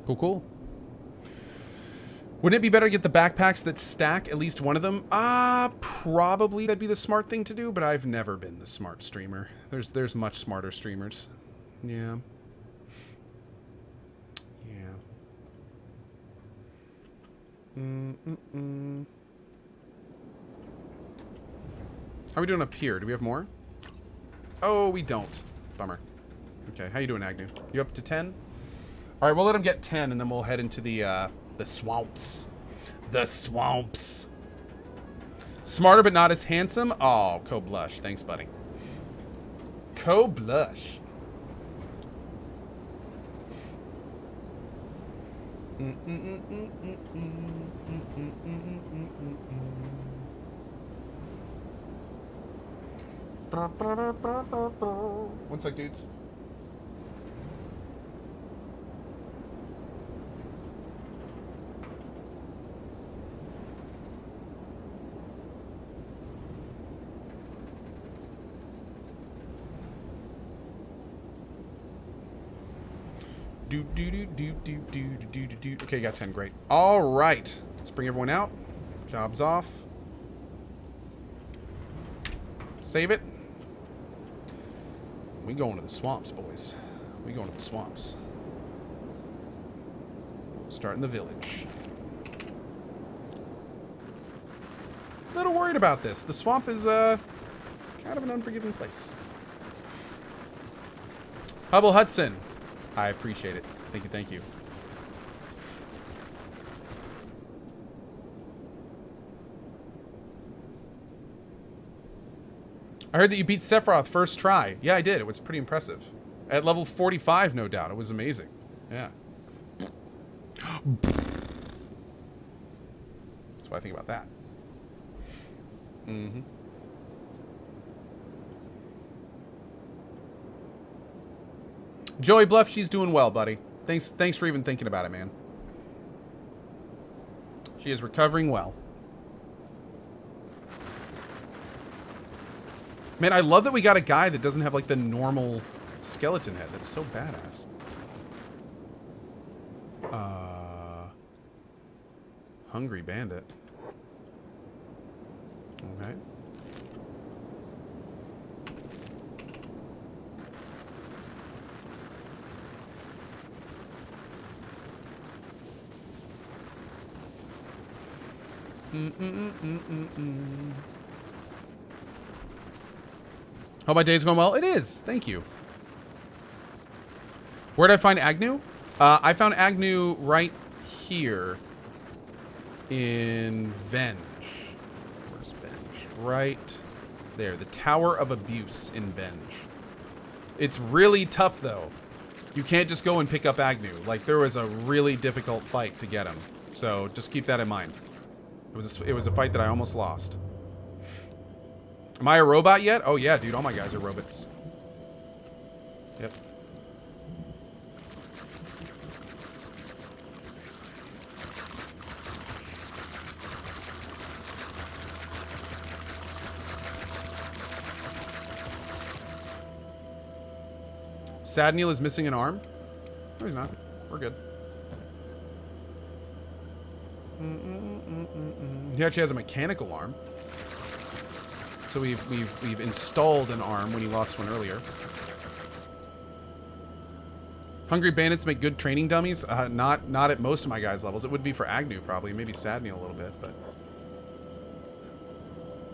Cool, cool. Wouldn't it be better to get the backpacks that stack, at least one of them? Probably that'd be the smart thing to do, but I've never been the smart streamer. There's much smarter streamers. Yeah. Yeah. How are we doing up here? Do we have more? Oh, we don't. Bummer. Okay, how you doing, Agnew? You up to 10? All right, we'll let him get 10, and then we'll head into the swamps. The swamps. Smarter but not as handsome? Oh, Co-Blush. Thanks, buddy. Co-Blush. One sec, dudes. Okay, got 10. Great. All right. Let's bring everyone out. Job's off. Save it. We going to the swamps, boys. We going to the swamps. Starting the village. A little worried about this. The swamp is kind of an unforgiving place. Hubble Hudson. I appreciate it. Thank you, thank you. I heard that you beat Sephiroth first try. Yeah, I did. It was pretty impressive. At level 45, no doubt. It was amazing. Yeah. That's what I think about that. Mm-hmm. Joey Bluff, she's doing well, buddy. Thanks for even thinking about it, man. She is recovering well. Man, I love that we got a guy that doesn't have, like, the normal skeleton head. That's so badass. Hungry bandit. Okay. Hope my day's going well. It is. Thank you. Where did I find Agnew? I found Agnew right here in Venge. Where's Venge? Right there. The Tower of Abuse in Venge. It's really tough, though. You can't just go and pick up Agnew. Like, there was a really difficult fight to get him. So just keep that in mind. It was a fight that I almost lost. Am I a robot yet? Oh yeah, dude. All my guys are robots. Yep. Sadniel is missing an arm? No, he's not. We're good. He actually has a mechanical arm. So we've installed an arm when he lost one earlier. Hungry bandits make good training dummies. Not at most of my guys' levels. It would be for Agnew probably, maybe Sadniel a little bit, but.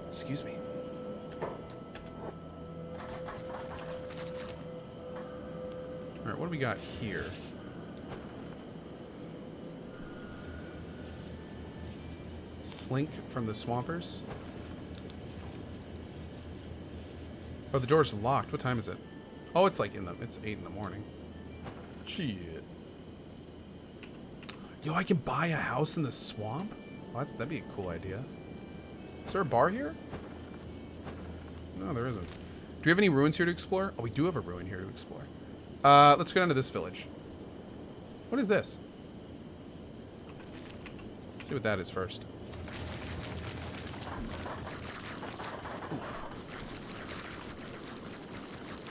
Excuse me. All right, what do we got here? Slink from the Swampers. Oh, the door's locked. What time is it? Oh, it's like it's 8 in the morning. Shit. Yo, I can buy a house in the swamp? Oh, that'd be a cool idea. Is there a bar here? No, there isn't. Do we have any ruins here to explore? Oh, we do have a ruin here to explore. Let's go down to this village. What is this? Let's see what that is first.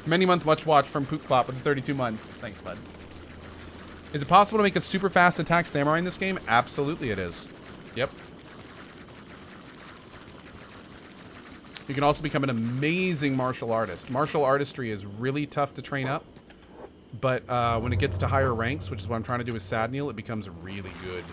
Many month much watch from Poop Clop with 32 months. Thanks, bud. Is it possible to make a super fast attack samurai in this game? Absolutely it is. Yep. You can also become an amazing martial artist. Martial artistry is really tough to train up. But when it gets to higher ranks, which is what I'm trying to do with Sadniel, it becomes really good.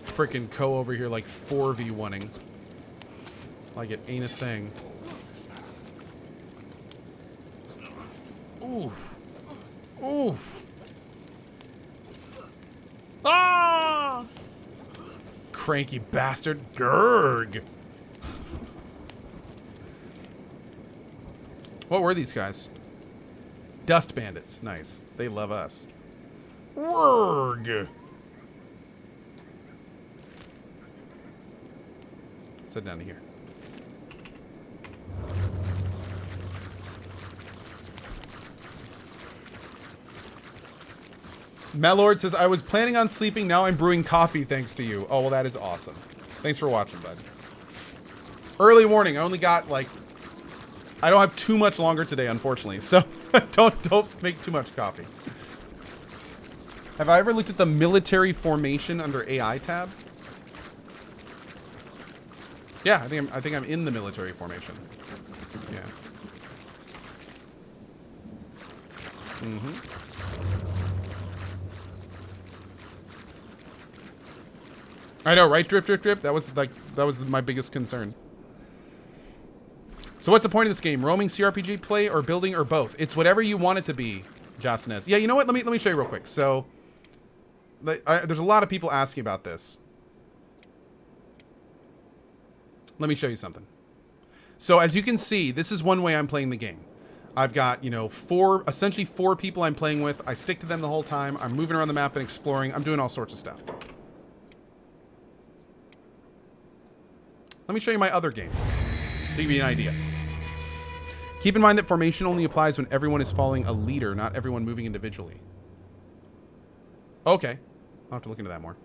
Freaking Ko over here like 4v1ing. Like it ain't a thing. Oof. Oof. Ah! Cranky bastard. Gurg. What were these guys? Dust bandits. Nice. They love us. Wurg. Sit down here. Melord says, I was planning on sleeping, now I'm brewing coffee thanks to you. Oh, well, that is awesome. Thanks for watching, bud. Early warning. I only got, like... I don't have too much longer today, unfortunately. So, don't make too much coffee. Have I ever looked at the military formation under AI tab? Yeah, I think I'm in the military formation. Yeah. Mm-hmm. I know, right? Drip, drip, drip. That was my biggest concern. So what's the point of this game? Roaming CRPG play or building or both? It's whatever you want it to be, Jasinez. Yeah, you know what? Let me show you real quick. So there's a lot of people asking about this. Let me show you something. So as you can see, this is one way I'm playing the game. I've got, you know, essentially four people I'm playing with. I stick to them the whole time. I'm moving around the map and exploring. I'm doing all sorts of stuff. Let me show you my other game to give you an idea. Keep in mind that formation only applies when everyone is following a leader, not everyone moving individually. Okay. I'll have to look into that more.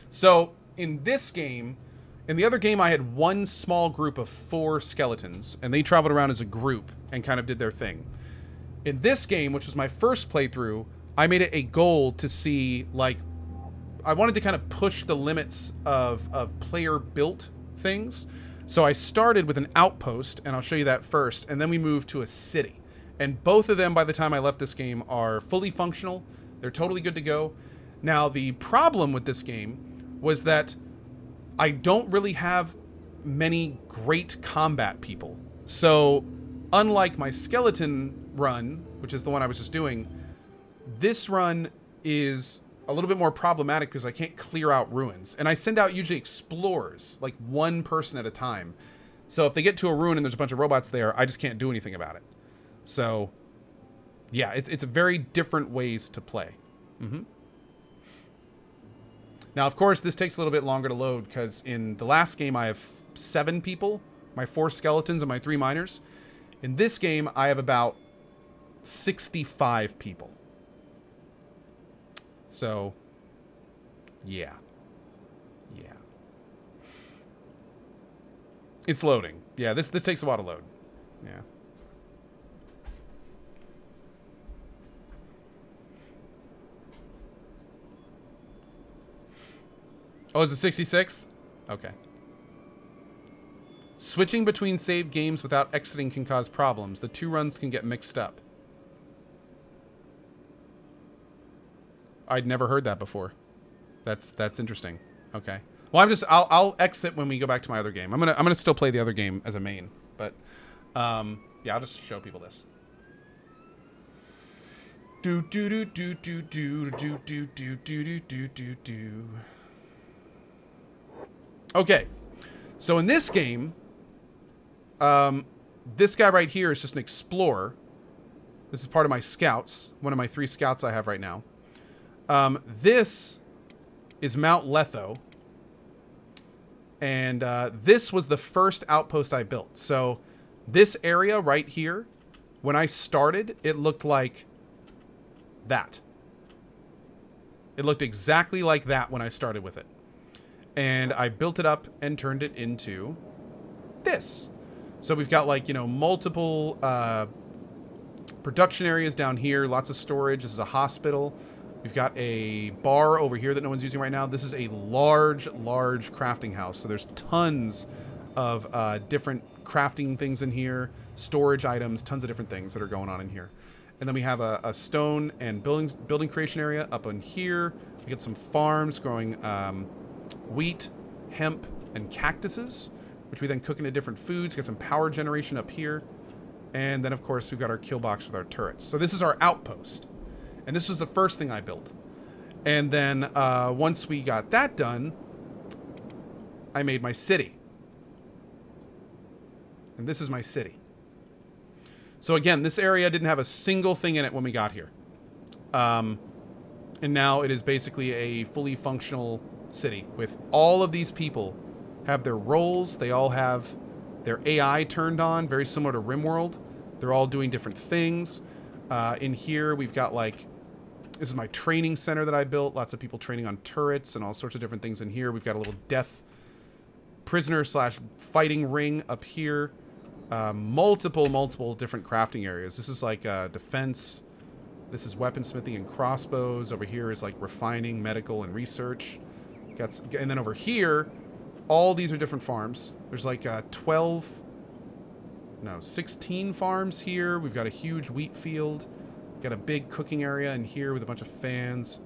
So, in this game, in the other game, I had one small group of 4 skeletons, and they traveled around as a group and kind of did their thing. In this game, which was my first playthrough, I made it a goal to see, like, I wanted to kind of push the limits of player-built things. So I started with an outpost, and I'll show you that first, and then we moved to a city. And both of them, by the time I left this game, are fully functional. They're totally good to go. Now, the problem with this game was that I don't really have many great combat people. So, unlike my skeleton run, which is the one I was just doing, this run is a little bit more problematic because I can't clear out ruins. And I send out usually explorers, like one person at a time. So if they get to a ruin and there's a bunch of robots there, I just can't do anything about it. So, yeah, it's very different ways to play. Mm-hmm. Now, of course, this takes a little bit longer to load because in the last game I have 7 people, my 4 skeletons and my 3 miners. In this game, I have about 65 people. So, yeah. Yeah. It's loading. Yeah, this takes a while to load. Yeah. Oh, is it 66? Okay. Switching between saved games without exiting can cause problems. The 2 runs can get mixed up. I'd never heard that before. That's interesting. Okay. Well, I'll exit when we go back to my other game. I'm gonna still play the other game as a main, but yeah, I'll just show people this. Do do do do do do do do do do do do do. Okay. So in this game, This guy right here is just an explorer. This is part of my scouts. One of my 3 scouts I have right now. This is Mount Letho. And this was the first outpost I built. So this area right here, when I started, it looked like that. It looked exactly like that when I started with it. And I built it up and turned it into this. So we've got, like, you know, multiple production areas down here, lots of storage. This is a hospital. We've got a bar over here that no one's using right now. This is a large crafting house. So there's tons of different crafting things in here, storage items, tons of different things that are going on in here. And then we have a stone and building creation area up on here. We got some farms growing wheat, hemp, and cactuses, which we then cook into different foods. Got some power generation up here. And then, of course, we've got our kill box with our turrets. So this is our outpost. And this was the first thing I built. And then once we got that done, I made my city. And this is my city. So again, this area didn't have a single thing in it when we got here. And now it is basically a fully functional city with all of these people have their roles. They all have their AI turned on, very similar to RimWorld. They're all doing different things. In here, we've got, like, this is my training center that I built. Lots of people training on turrets and all sorts of different things in here. We've got a little death prisoner / fighting ring up here. Multiple different crafting areas. This is like defense. This is weaponsmithing and crossbows. Over here is like refining, medical, and research. And then over here, all these are different farms. There's like 16 farms here. We've got a huge wheat field. Got a big cooking area in here with a bunch of fans.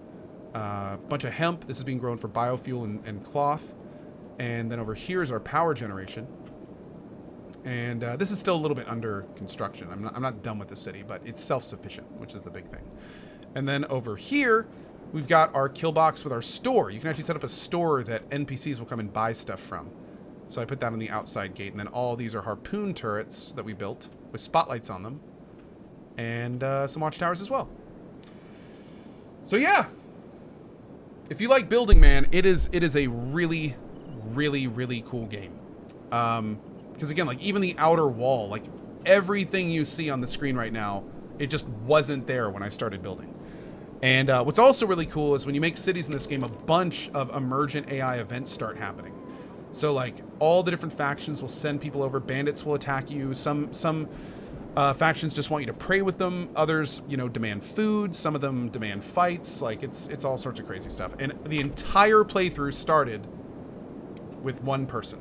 A bunch of hemp. This is being grown for biofuel and cloth. And then over here is our power generation. And this is still a little bit under construction. I'm not done with the city, but it's self-sufficient, which is the big thing. And then over here, we've got our kill box with our store. You can actually set up a store that NPCs will come and buy stuff from. So I put that on the outside gate. And then all these are harpoon turrets that we built with spotlights on them. And some watchtowers as well. So yeah. If you like building, man, it is a really cool game. Because again, like, even the outer wall, like, everything you see on the screen right now, it just wasn't there when I started building. And what's also really cool is when you make cities in this game, a bunch of emergent AI events start happening. So, like, all the different factions will send people over. Bandits will attack you. Some factions just want you to pray with them. Others, you know, demand food. Some of them demand fights. Like, it's all sorts of crazy stuff. And the entire playthrough started with one person.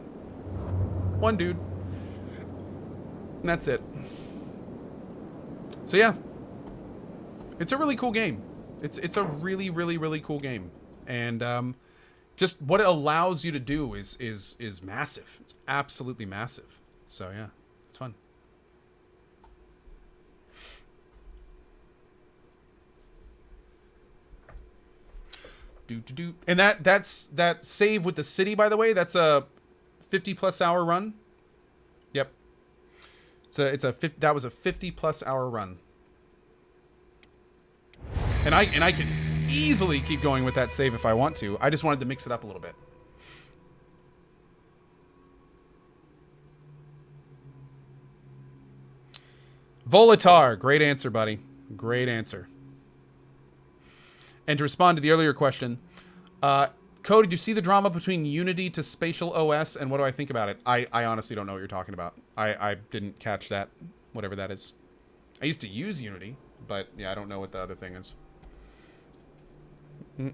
One dude. And that's it. So yeah. It's a really cool game. It's a really cool game. And just what it allows you to do is massive. It's absolutely massive. So yeah, it's fun. And that's that save with the city, by the way. That's a 50+ hour run. Yep. That was a 50+ hour run. And I can easily keep going with that save if I want to. I just wanted to mix it up a little bit. Volatar, great answer, buddy. Great answer. And to respond to the earlier question, Cohh, did you see the drama between Unity to Spatial OS, and what do I think about it? I honestly don't know what you're talking about. I didn't catch that, whatever that is. I used to use Unity, but yeah, I don't know what the other thing is. Do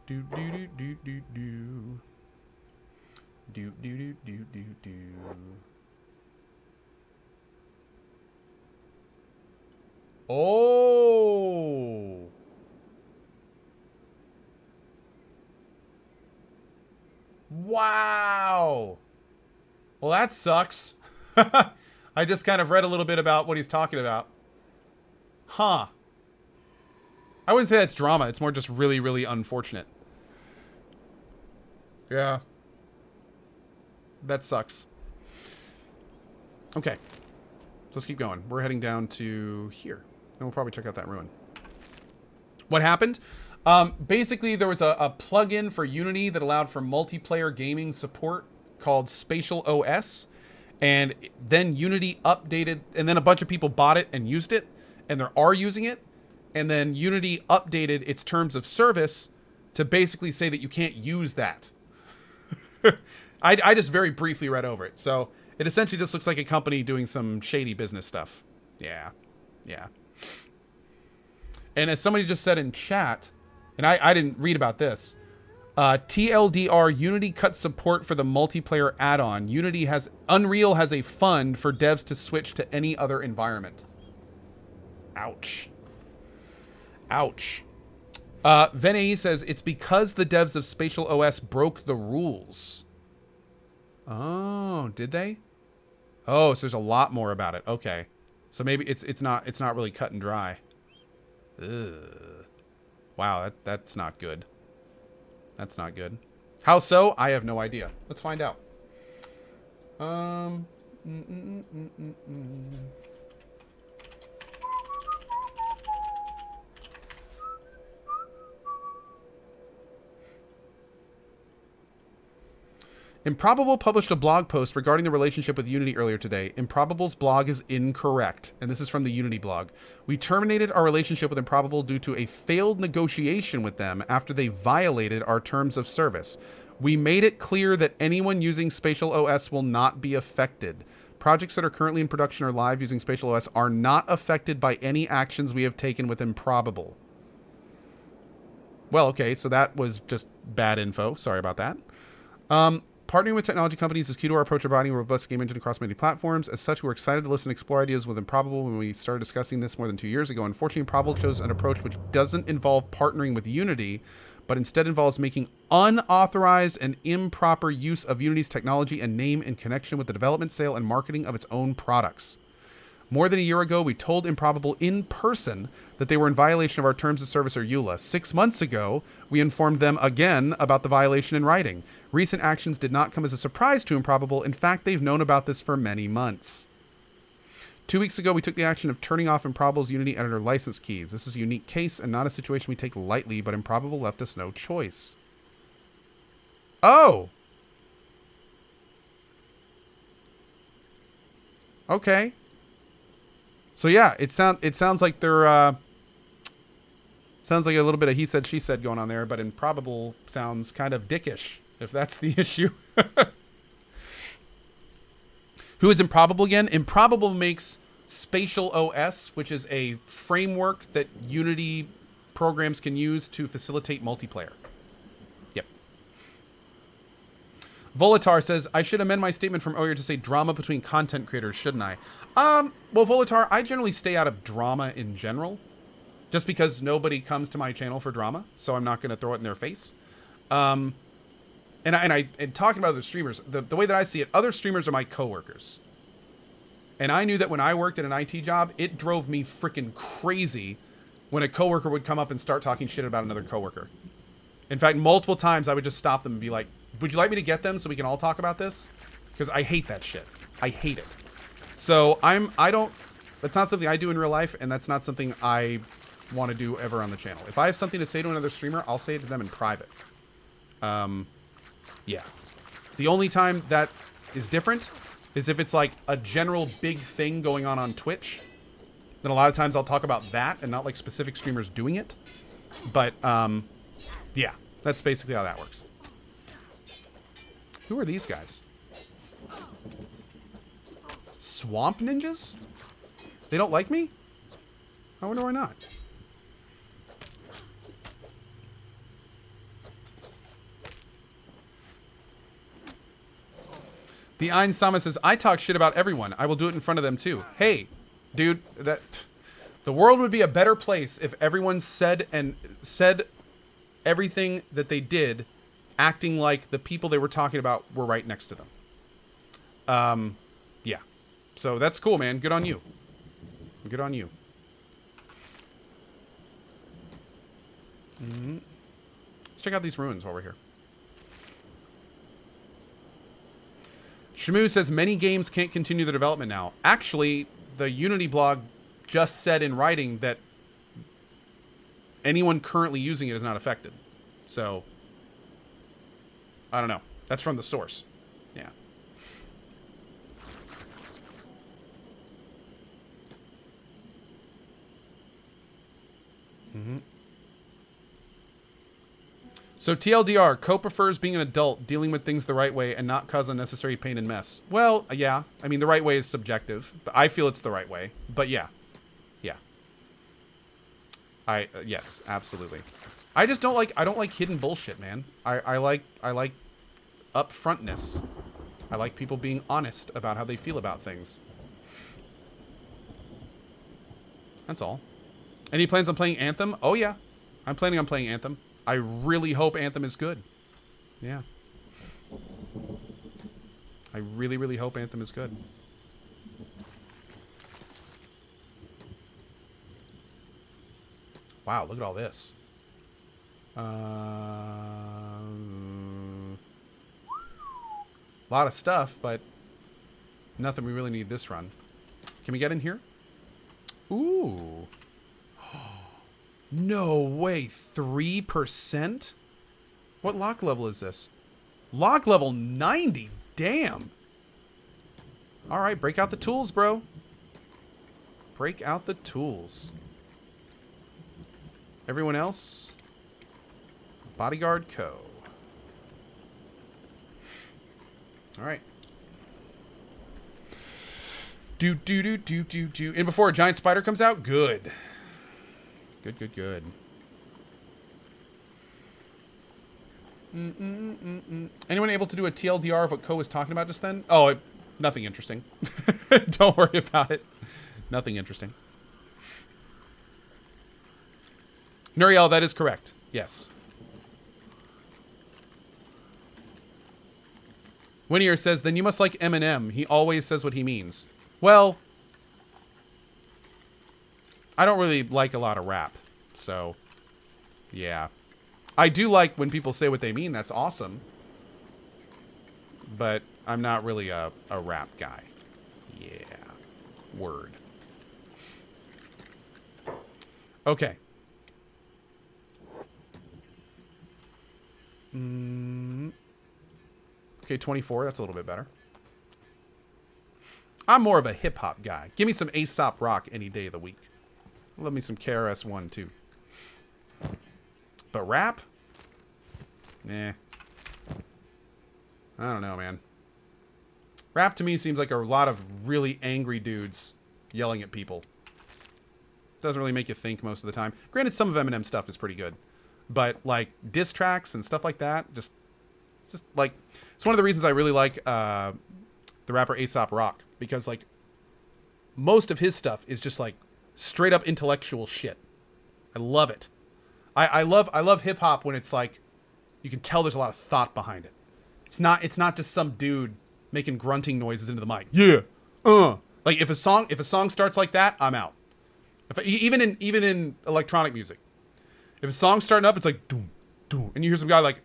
do do do do do. Do do do do do do. Oh. Wow. Well, that sucks. I just kind of read a little bit about what he's talking about. Huh. I wouldn't say that's drama. It's more just really, really unfortunate. Yeah. That sucks. Okay. So let's keep going. We're heading down to here. And we'll probably check out that ruin. What happened? Basically, there was a plugin for Unity that allowed for multiplayer gaming support called Spatial OS. And then Unity updated, and then a bunch of people bought it and used it, and they are using it. And then Unity updated its terms of service to basically say that you can't use that. I just very briefly read over it. So it essentially just looks like a company doing some shady business stuff. Yeah. Yeah. And as somebody just said in chat, and I didn't read about this, TLDR, Unity cut support for the multiplayer add-on. Unreal has a fund for devs to switch to any other environment. Ouch. Ouch. Venei says, it's because the devs of Spatial OS broke the rules. Oh, did they? Oh, so there's a lot more about it. Okay. So maybe it's not really cut and dry. Ugh. Wow, that's not good. That's not good. How so? I have no idea. Let's find out. Improbable published a blog post regarding the relationship with Unity earlier today. Improbable's blog is incorrect. And this is from the Unity blog. We terminated our relationship with Improbable due to a failed negotiation with them after they violated our terms of service. We made it clear that anyone using Spatial OS will not be affected. Projects that are currently in production or live using Spatial OS are not affected by any actions we have taken with Improbable. Well, okay, so that was just bad info. Sorry about that. Partnering with technology companies is key to our approach of providing a robust game engine across many platforms. As such, we're excited to listen and explore ideas with Improbable when we started discussing this more than 2 years ago. Unfortunately, Improbable chose an approach which doesn't involve partnering with Unity, but instead involves making unauthorized and improper use of Unity's technology and name in connection with the development, sale, and marketing of its own products. More than a year ago, we told Improbable in person that they were in violation of our terms of service or EULA. 6 months ago, we informed them again about the violation in writing. Recent actions did not come as a surprise to Improbable. In fact, they've known about this for many months. 2 weeks ago, we took the action of turning off Improbable's Unity editor license keys. This is a unique case and not a situation we take lightly, but Improbable left us no choice. Oh! Okay. So yeah, it sounds like they're sounds like a little bit of he said she said going on there, but Improbable sounds kind of dickish, if that's the issue. Who is Improbable again? Improbable makes Spatial OS, which is a framework that Unity programs can use to facilitate multiplayer. Yep. Volatar says, I should amend my statement from earlier to say drama between content creators, shouldn't I? Well, Volatar, I generally stay out of drama in general, just because nobody comes to my channel for drama, so I'm not going to throw it in their face. And talking about other streamers, the way that I see it, other streamers are my coworkers. And I knew that when I worked at an IT job, it drove me freaking crazy when a coworker would come up and start talking shit about another coworker. In fact, multiple times I would just stop them and be like, would you like me to get them so we can all talk about this? Because I hate that shit. I hate it. So that's not something I do in real life, and that's not something I want to do ever on the channel. If I have something to say to another streamer, I'll say it to them in private. Yeah. The only time that is different is if it's like a general big thing going on Twitch. Then a lot of times I'll talk about that and not like specific streamers doing it. But, yeah, that's basically how that works. Who are these guys? Swamp ninjas? They don't like me? I wonder why not. The Ein Sama says, I talk shit about everyone. I will do it in front of them too. Hey, dude, the world would be a better place if everyone said everything that they did, acting like the people they were talking about were right next to them. Yeah. So that's cool, man. Good on you. Good on you. Let's check out these ruins while we're here. Shamu says many games can't continue their development now. Actually, the Unity blog just said in writing that anyone currently using it is not affected. So, I don't know. That's from the source. Yeah. So TLDR, Co prefers being an adult, dealing with things the right way, and not cause unnecessary pain and mess. Well, yeah. I mean, the right way is subjective, but I feel it's the right way. But yeah. Yeah. Yes, absolutely. I just don't like hidden bullshit, man. I like upfrontness. I like people being honest about how they feel about things. That's all. Any plans on playing Anthem? Oh yeah. I'm planning on playing Anthem. I really hope Anthem is good. Yeah. I really, really hope Anthem is good. Wow, look at all this. A lot of stuff, but nothing we really need this run. Can we get in here? Ooh. No way. 3%? What lock level is this? Lock level 90. Damn. All right, break out the tools, bro. Break out the tools. Everyone else? Bodyguard Co. All right. Do. And before a giant spider comes out? Good. Good. Anyone able to do a TLDR of what Co was talking about just then? Oh, nothing interesting. Don't worry about it. Nothing interesting. Nuriel, that is correct. Yes. Winnier says, then you must like Eminem. He always says what he means. Well, I don't really like a lot of rap. So, yeah. I do like when people say what they mean. That's awesome. But I'm not really a rap guy. Yeah. Word. Okay. Okay, 24. That's a little bit better. I'm more of a hip-hop guy. Give me some Aesop Rock any day of the week. Love me some KRS-One, too. But rap? Nah. I don't know, man. Rap to me seems like a lot of really angry dudes yelling at people. Doesn't really make you think most of the time. Granted, some of Eminem stuff is pretty good. But, like, diss tracks and stuff like that, it's just, like... It's one of the reasons I really like the rapper Aesop Rock. Because, like, most of his stuff is just, like, straight up intellectual shit. I love it. I love hip hop when it's like you can tell there's a lot of thought behind it. It's not just some dude making grunting noises into the mic. Yeah. Like if a song starts like that, I'm out. Even in electronic music. If a song's starting up, it's like doom doom and you hear some guy like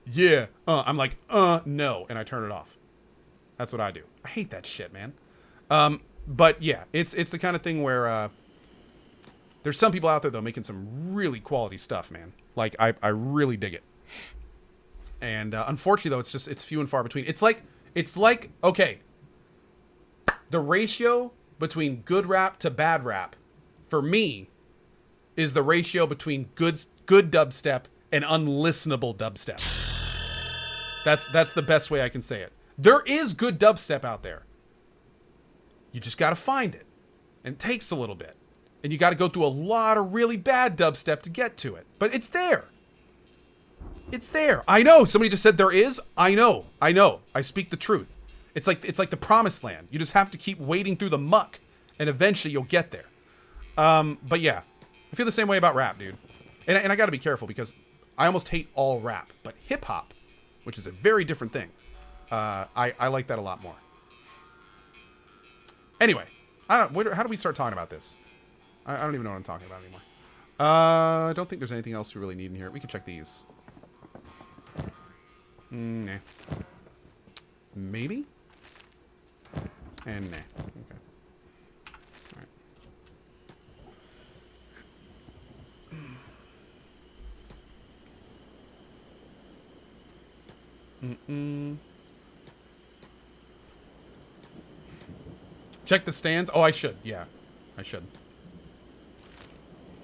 yeah, I'm like no, and I turn it off. That's what I do. I hate that shit, man. But yeah, it's the kind of thing where there's some people out there though making some really quality stuff, man. Like I really dig it. And unfortunately though, it's few and far between. It's like okay, the ratio between good rap to bad rap for me is the ratio between good dubstep and unlistenable dubstep. That's the best way I can say it. There is good dubstep out there. You just got to find it. And it takes a little bit. And you got to go through a lot of really bad dubstep to get to it. But it's there. It's there. I know. Somebody just said there is. I know. I speak the truth. It's like the promised land. You just have to keep wading through the muck. And eventually you'll get there. But yeah. I feel the same way about rap, dude. And I got to be careful because I almost hate all rap. But hip-hop, which is a very different thing, I like that a lot more. Anyway, how do we start talking about this? I don't even know what I'm talking about anymore. I don't think there's anything else we really need in here. We can check these. Nah. Maybe? And nah. Okay. Alright. Check the stands? Oh, I should. Yeah. I should.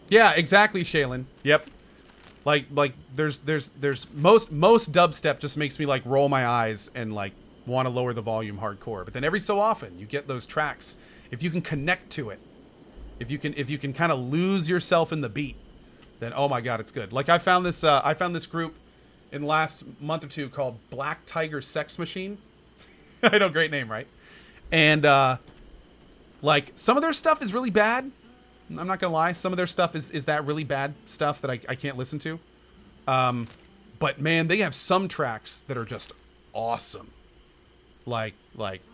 Yeah, exactly, Shaylin. Yep. Like there's most dubstep just makes me like roll my eyes and like want to lower the volume hardcore. But then every so often you get those tracks, if you can connect to it, if you can kind of lose yourself in the beat, then oh my god, it's good. Like I found this group in the last month or two called Black Tiger Sex Machine. I know, great name, right? And like some of their stuff is really bad. I'm not gonna lie, some of their stuff is that really bad stuff that I can't listen to. But man, they have some tracks that are just awesome. Like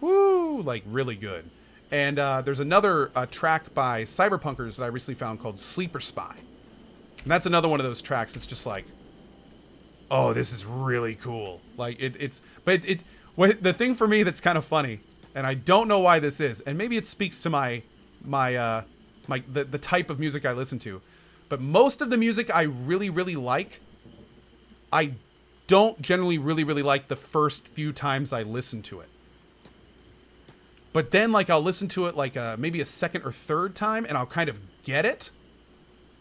woo, like really good. And there's another track by Cyberpunkers that I recently found called Sleeper Spy. And that's another one of those tracks. It's just like, oh, this is really cool. Like the thing for me that's kind of funny, and I don't know why this is, and maybe it speaks to the type of music I listen to, but most of the music I really, really like, I don't generally really, really like the first few times I listen to it. But then like I'll listen to it like maybe a second or third time and I'll kind of get it.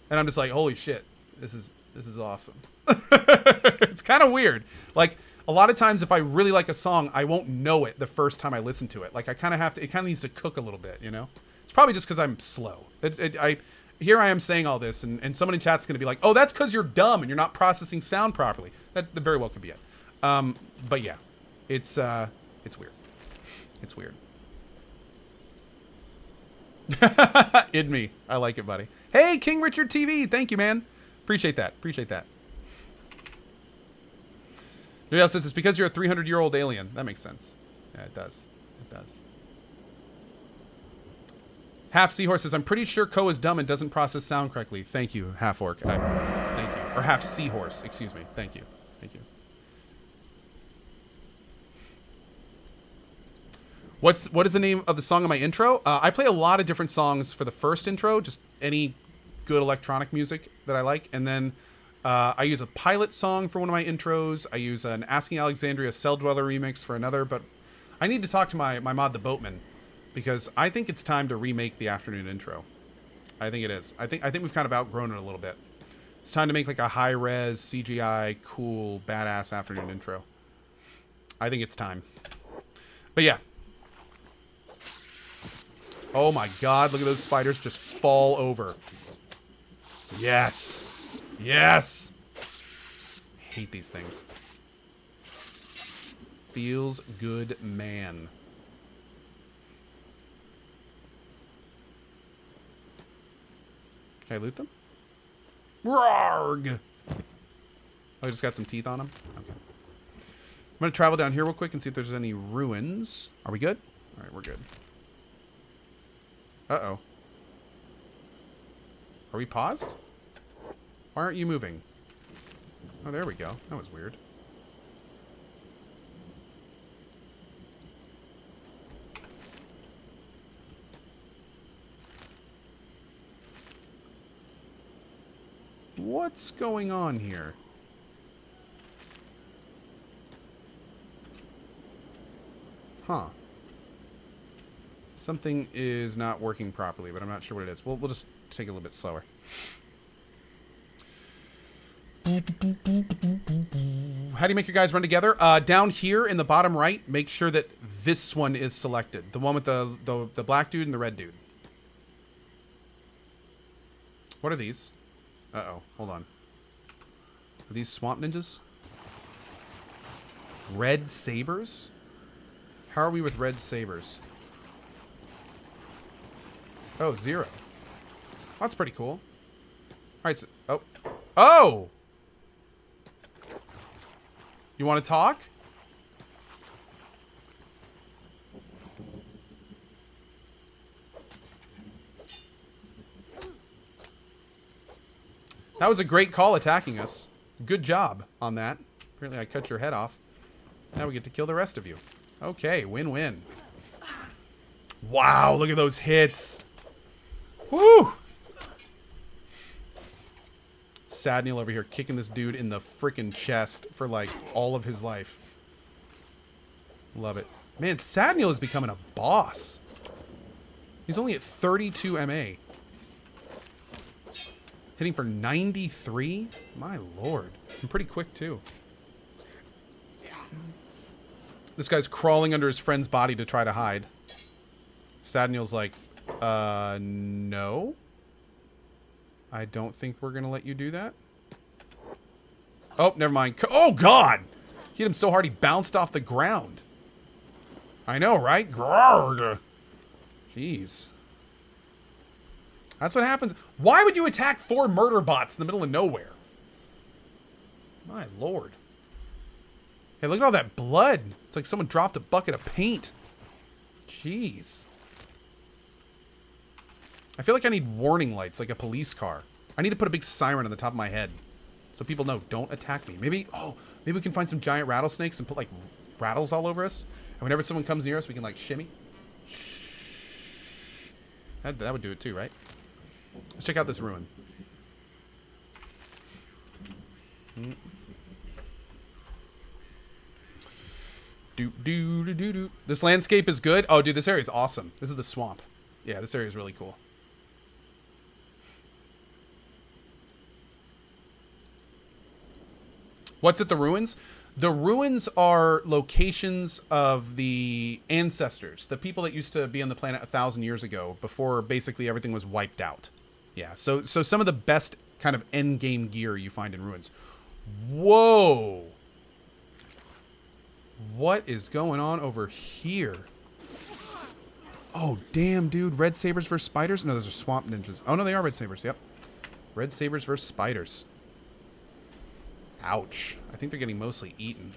And I'm just like, holy shit, this is awesome. It's kind of weird. Like a lot of times if I really like a song, I won't know it the first time I listen to it. Like it kind of needs to cook a little bit, you know? It's probably just because I'm slow. Here I am saying all this, and someone in chat's going to be like, oh, that's because you're dumb and you're not processing sound properly. That very well could be it. But yeah, it's weird. It's weird. Id me. I like it, buddy. Hey, King Richard TV. Thank you, man. Appreciate that. Appreciate that. Yeah, says it's because you're a 300-year-old alien. That makes sense. Yeah, it does. It does. Half Seahorse says, I'm pretty sure Ko is dumb and doesn't process sound correctly. Thank you, Half Orc. Thank you. Or Half Seahorse, excuse me. Thank you. Thank you. What is the name of the song in my intro? I play a lot of different songs for the first intro, just any good electronic music that I like. And then I use a Pilot song for one of my intros. I use an Asking Alexandria Cell Dweller remix for another. But I need to talk to my mod, the Boatman, because I think it's time to remake the afternoon intro. I think it is. I think we've kind of outgrown it a little bit. It's time to make like a high-res, CGI, cool, badass afternoon intro. I think it's time. But yeah. Oh my god, look at those spiders just fall over. Yes. Yes. I hate these things. Feels good, man. Can I loot them? Roarg! Oh, I just got some teeth on them? Okay. I'm going to travel down here real quick and see if there's any ruins. Are we good? Alright, we're good. Uh-oh. Are we paused? Why aren't you moving? Oh, there we go. That was weird. What's going on here? Huh. Something is not working properly, but I'm not sure what it is. We'll just take it a little bit slower. How do you make your guys run together? Down here in the bottom right, make sure that this one is selected. The one with the black dude and the red dude. What are these? Uh-oh. Hold on. Are these swamp ninjas? Red sabers? How are we with red sabers? Oh, 0. That's pretty cool. Alright, so... Oh. Oh! You want to talk? That was a great call attacking us. Good job on that. Apparently I cut your head off. Now we get to kill the rest of you. Okay, win-win. Wow, look at those hits. Woo! Sadniel over here kicking this dude in the freaking chest for like all of his life. Love it. Man, Sadniel is becoming a boss. He's only at 32 MA. Hitting for 93? My lord. And pretty quick too. This guy's crawling under his friend's body to try to hide. Sadniel's like, no. I don't think we're gonna let you do that. Oh, never mind. Oh, God! Hit him so hard he bounced off the ground. I know, right? Grrrr. Jeez. That's what happens. Why would you attack 4 murder bots in the middle of nowhere? My lord. Hey, look at all that blood. It's like someone dropped a bucket of paint. Jeez. I feel like I need warning lights, like a police car. I need to put a big siren on the top of my head so people know, don't attack me. Maybe we can find some giant rattlesnakes and put, like, rattles all over us. And whenever someone comes near us, we can, like, shimmy. That would do it too, right? Let's check out this ruin. Do. This landscape is good. Oh, dude, this area is awesome. This is the swamp. Yeah, this area is really cool. What's at the ruins? The ruins are locations of the ancestors, the people that used to be on the planet 1,000 years ago, before basically everything was wiped out. Yeah, so some of the best kind of end game gear you find in ruins. Whoa! What is going on over here? Oh, damn, dude. Red sabers versus spiders? No, those are swamp ninjas. Oh, no, they are red sabers. Yep. Red sabers versus spiders. Ouch. I think they're getting mostly eaten.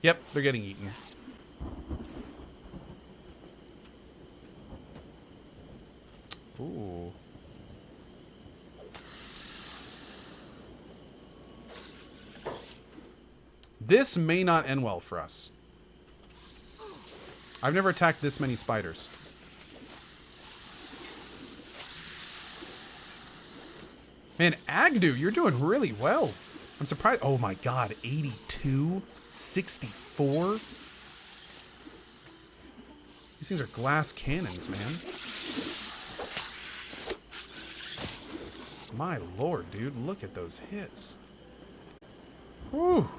Yep, they're getting eaten. Ooh. This may not end well for us. I've never attacked this many spiders. Man, Agnew, you're doing really well. I'm surprised. Oh my god, 82, 64. These things are glass cannons, man. My lord, dude, look at those hits. Whew.